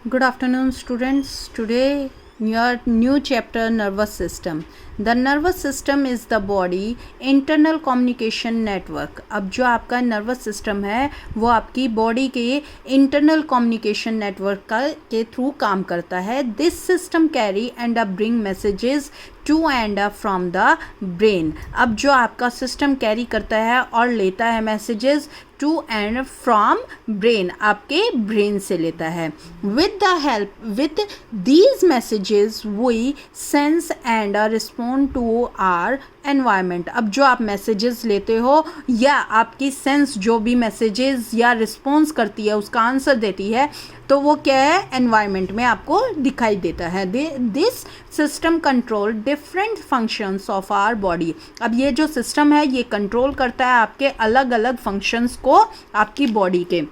Good afternoon, students. Today, your new chapter, nervous system. The nervous system is the body internal communication network. अब जो आपका nervous system है वो आपकी body के इंटरनल कम्युनिकेशन नेटवर्क के थ्रू काम करता है. This system carry and bring messages to and from the brain. अब जो आपका सिस्टम कैरी करता है और लेता है messages to and from brain, आपके ब्रेन से लेता है. With these messages we sense and respond to our environment. अब जो आप मैसेजेस लेते हो या आपकी सेंस जो भी मैसेजेस या रिस्पॉन्स करती है उसका आंसर देती है तो वो क्या है, एनवायरनमेंट में आपको दिखाई देता है. This system control different functions of our body. अब ये जो सिस्टम है ये कंट्रोल करता है आपके अलग अलग फंक्शंस को आपकी बॉडी के.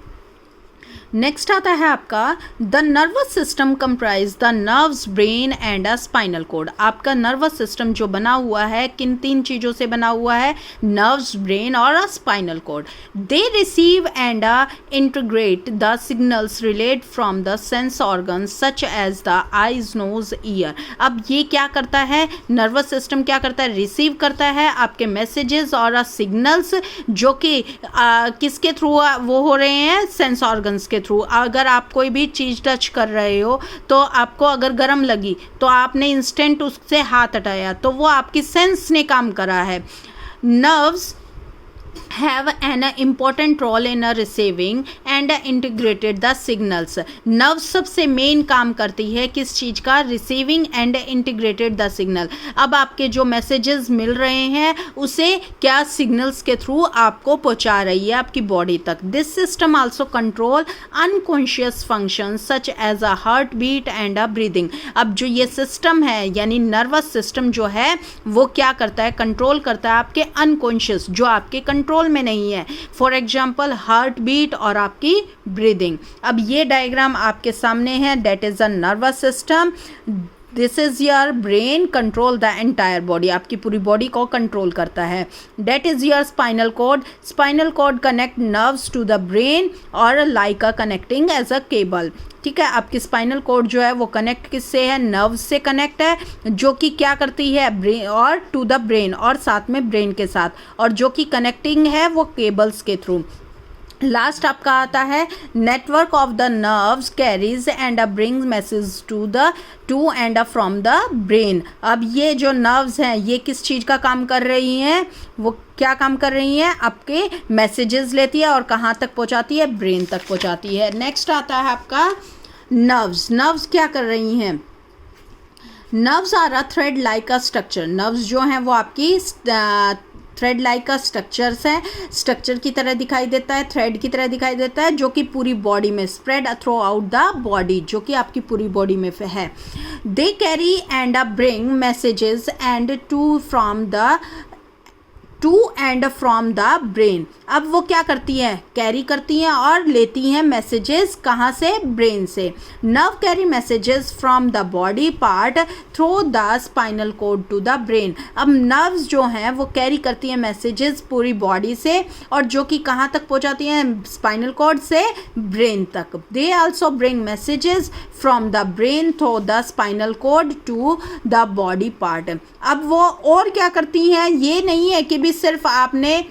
नेक्स्ट आता है आपका the nervous system comprise the nerves, brain and a spinal code. आपका नर्वस सिस्टम जो बना हुआ है किन तीन चीज़ों से बना हुआ है, नर्व्स, ब्रेन और a spinal cord. They receive and integrate the signals relate from the sense organs such as the eyes, nose, ear. अब ये क्या करता है, नर्वस सिस्टम क्या करता है, रिसीव करता है आपके मैसेजेस और सिग्नल्स जो कि किसके थ्रू वो हो रहे हैं, सेंस ऑर्गन्स के थ्रू. अगर आप कोई भी चीज़ टच कर रहे हो तो आपको अगर गर्म लगी तो आपने इंस्टेंट उससे हाथ हटाया तो वो आपकी सेंस ने काम करा है. Nerves have an important role in receiving and integrated the signals. Nerve सबसे मेन काम करती है किस चीज़ का, receiving end integrated the signal. अब आपके जो मैसेजेस मिल रहे हैं उसे क्या सिग्नल्स के थ्रू आपको पहुंचा रही है आपकी बॉडी तक. This system also control unconscious function such as a heart beat and a breathing. अब जो ये सिस्टम है यानी नर्वस सिस्टम जो है वो क्या करता है, कंट्रोल करता है आपके अनकॉन्शियस जो आपके कंट्रोल में नहीं है. फॉर एग्जाम्पल हार्ट बीट और आपकी ब्रीदिंग. अब ये डायग्राम आपके सामने है, that is a nervous system. This is your brain, control the entire body, आपकी पूरी बॉडी को कंट्रोल करता है. That is your spinal cord. Spinal cord connect nerves to the brain और like a connecting as a cable. ठीक है, आपकी spinal cord जो है वो कनेक्ट किससे है, नर्व से कनेक्ट है जो कि क्या करती है, ब्रेन और टू द ब्रेन और साथ में ब्रेन के साथ, और जो कि कनेक्टिंग है वो केबल्स के थ्रू. लास्ट आपका आता है network of the nerves carries and brings message to and from the brain. अब ये जो नर्व्स हैं ये किस चीज़ का काम कर रही हैं, वो क्या काम कर रही हैं, आपके मैसेजेस लेती है और कहाँ तक पहुँचाती है, ब्रेन तक पहुँचाती है. नेक्स्ट आता है आपका नर्व्स. नर्व्स क्या कर रही हैं, nerves are a thread like a structure. Nerves जो हैं वो आपकी थ्रेड लाइक का स्ट्रक्चर्स है, स्ट्रक्चर की तरह दिखाई देता है, थ्रेड की तरह दिखाई देता है जो कि पूरी बॉडी में spread throughout the body, जो कि आपकी पूरी बॉडी में है. They carry and bring messages and to and from the brain. अब वो क्या करती हैं, कैरी करती हैं और लेती हैं मैसेजेस कहाँ से, ब्रेन से. Nerve carry messages from the body part through the spinal cord to the brain. अब नर्व्स जो हैं वो कैरी करती हैं मैसेजेस पूरी बॉडी से और जो कि कहाँ तक पहुँचाती हैं, स्पाइनल कोड से ब्रेन तक. They also bring messages from the brain through the spinal cord to the body part. अब वो और क्या करती हैं, ये नहीं है कि भी सिर्फ आपने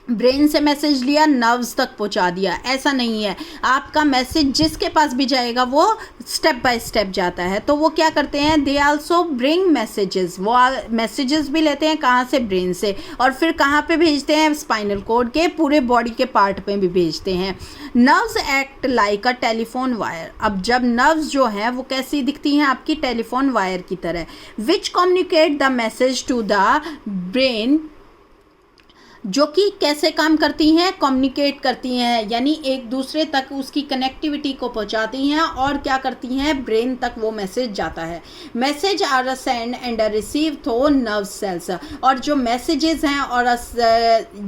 ब्रेन से मैसेज लिया नर्व्स तक पहुंचा दिया, ऐसा नहीं है. आपका मैसेज जिसके पास भी जाएगा वो स्टेप बाय स्टेप जाता है. तो वो क्या करते हैं, दे आल्सो ब्रिंग मैसेजेस. वो मैसेजेस भी लेते हैं कहाँ से, ब्रेन से, और फिर कहाँ पे भेजते हैं, स्पाइनल कोड के पूरे बॉडी के पार्ट पे भी भेजते हैं. Nerves act like a telephone wire. अब जब नर्व्स जो हैं वो कैसी दिखती हैं, आपकी टेलीफोन वायर की तरह, which communicate the message to the brain, जो कि कैसे काम करती हैं, कम्युनिकेट करती हैं यानी एक दूसरे तक उसकी कनेक्टिविटी को पहुंचाती हैं और क्या करती हैं, ब्रेन तक वो मैसेज जाता है. Message are send and receive through nerve cells. और जो मैसेजेस हैं और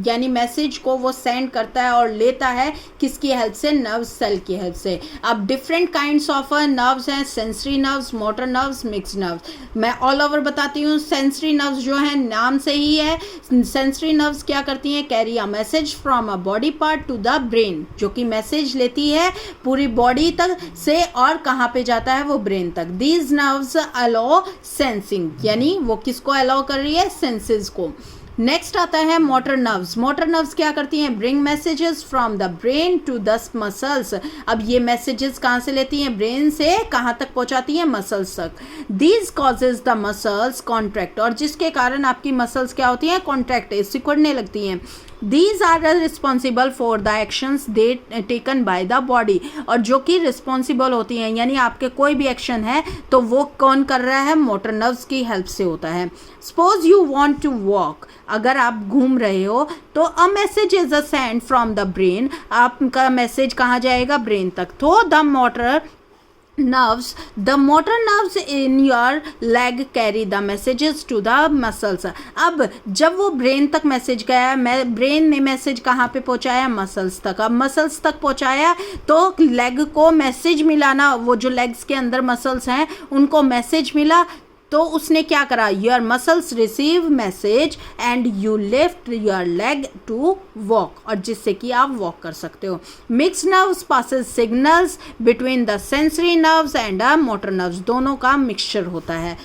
यानी मैसेज को वो सेंड करता है और लेता है किसकी हेल्प से, नर्व सेल की हेल्प से. अब डिफरेंट काइंड्स ऑफ नर्व्स हैं, sensory nerves, motor nerves, mix nerves. मैं ऑल ओवर बताती हूँ. सेंसरी नर्व्स जो हैं नाम से ही है, सेंसरी नर्व्स क्या करती हैं, carry a message from a body part two the brain, जो कि मैसेज लेती है पूरी बॉडी तक से और कहाँ पे जाता है, वो ब्रेन तक। दीज नर्व्स अलाउ सेंसिंग, यानी वो किसको अलाउ कर रही है, सेंसेस को। नेक्स्ट आता है मोटर नर्व्स। मोटर नर्व्स क्या करती हैं, bring messages from the brain to the muscles. अब ये मैसेजेस कहाँ से लेती हैं, ब्रेन से कहाँ तक पहुँचाती हैं, मसल्स तक। These causes the muscles contract, और जिसके कारण आपकी मसल्स क्या होती हैं, कॉन्ट्रैक्ट, सिकुड़ने लगती हैं। These are responsible for the actions they taken by the body, और जो कि रिस्पॉन्सिबल होती हैं, यानी आपके कोई भी एक्शन है तो वो कौन कर रहा है, मोटर नर्व्स की हेल्प से होता है। Suppose you want to walk, अगर आप घूम रहे हो तो a message is a send from the brain, आपका मैसेज कहाँ जाएगा, ब्रेन तक। तो the motor nerves in your leg carry the messages to the muscles। अब जब वो ब्रेन तक मैसेज गया, ब्रेन ने मैसेज कहाँ पे पहुँचाया, मसल्स तक। अब मसल्स तक पहुँचाया तो लेग को मैसेज मिला ना, वो जो लेग्स के अंदर मसल्स हैं उनको मैसेज मिला, तो उसने क्या करा, your muscles receive message and you lift your leg to walk, और जिससे कि आप वॉक कर सकते हो। Mix nerves passes signals between the sensory nerves and motor nerves, दोनों का मिक्सचर होता है।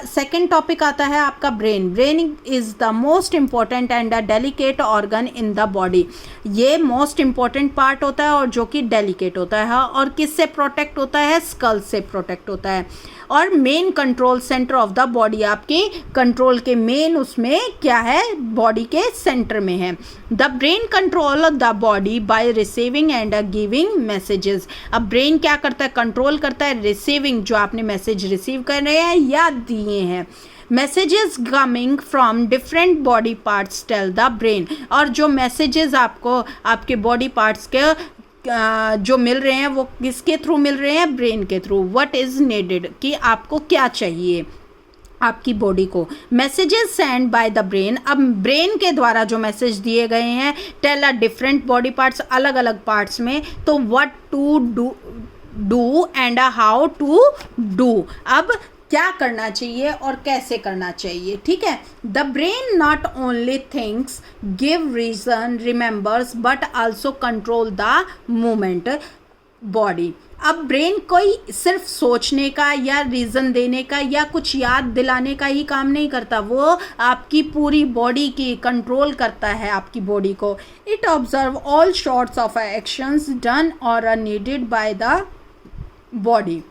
सेकेंड टॉपिक आता है आपका brain. Brain is the most important and a delicate organ in the body. ये मोस्ट इंपॉर्टेंट पार्ट होता है और जो कि डेलिकेट होता है, और किससे प्रोटेक्ट होता है, स्कल से प्रोटेक्ट होता है। और main control centre of the body, आपके कंट्रोल के मेन उसमें क्या है, बॉडी के सेंटर में है। The brain control the body by receiving end giving messages. अब ब्रेन क्या करता है, कंट्रोल करता है रिसीविंग, जो आपने मैसेज रिसीव कर रहे हैं या दिए हैं। Messages coming from different body parts tell the brain, और जो मैसेजेस आपको आपके बॉडी पार्ट्स के जो मिल रहे हैं वो किसके थ्रू मिल रहे हैं, ब्रेन के थ्रू। व्हाट इज़ नीडेड, कि आपको क्या चाहिए आपकी बॉडी को। Messages send by the brain, अब ब्रेन के द्वारा जो मैसेज दिए गए हैं, tell a different body parts, अलग अलग पार्ट्स में, तो what to do and how to do, अब क्या करना चाहिए और कैसे करना चाहिए, ठीक है। The brain not only thinks, give reason, remembers, but also control the movement body. अब ब्रेन कोई सिर्फ सोचने का या रीज़न देने का या कुछ याद दिलाने का ही काम नहीं करता, वो आपकी पूरी बॉडी की कंट्रोल करता है, आपकी बॉडी को। It observe all sorts of actions done और नीडेड बाय द बॉडी।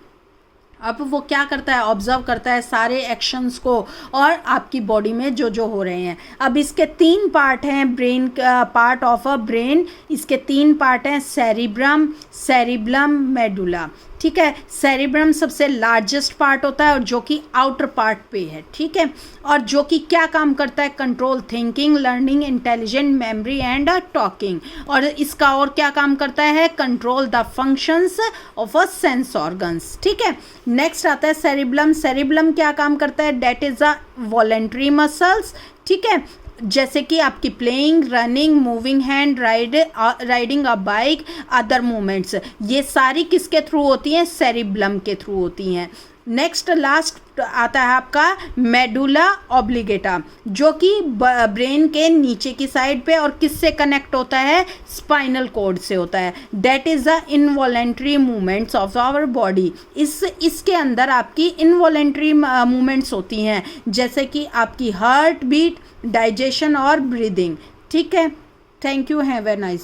अब वो क्या करता है, ऑब्जर्व करता है सारे एक्शंस को और आपकी बॉडी में जो जो हो रहे हैं। अब इसके 3 पार्ट हैं, ब्रेन का पार्ट ऑफ अ ब्रेन, इसके 3 पार्ट हैं, सेरिब्रम, सेरिब्लम, मेडुला, ठीक है। सेरिब्रम सबसे लार्जेस्ट पार्ट होता है और जो कि आउटर पार्ट पे है, ठीक है, और जो कि क्या काम करता है, control thinking, learning, intelligent, memory and talking. और इसका और क्या काम करता है, control the functions of a sense organs, ठीक है। नेक्स्ट आता है सेरिब्लम। सेरिब्लम क्या काम करता है, that is a voluntary muscles, ठीक है, जैसे कि आपकी playing, running, moving hand, riding a bike, other movements, ये सारी किसके थ्रू होती हैं, सेरिब्लम के थ्रू होती हैं। नेक्स्ट लास्ट आता है आपका मेडुला ऑब्लिगेटा, जो कि ब्रेन के नीचे की साइड पे और किससे कनेक्ट होता है, स्पाइनल कॉर्ड से होता है। That is the involuntary movements of our body. इसके अंदर आपकी इनवॉलेंट्री मूवमेंट्स होती हैं, जैसे कि आपकी हार्ट बीट, डाइजेशन और ब्रीदिंग, ठीक है। Thank you, have a nice.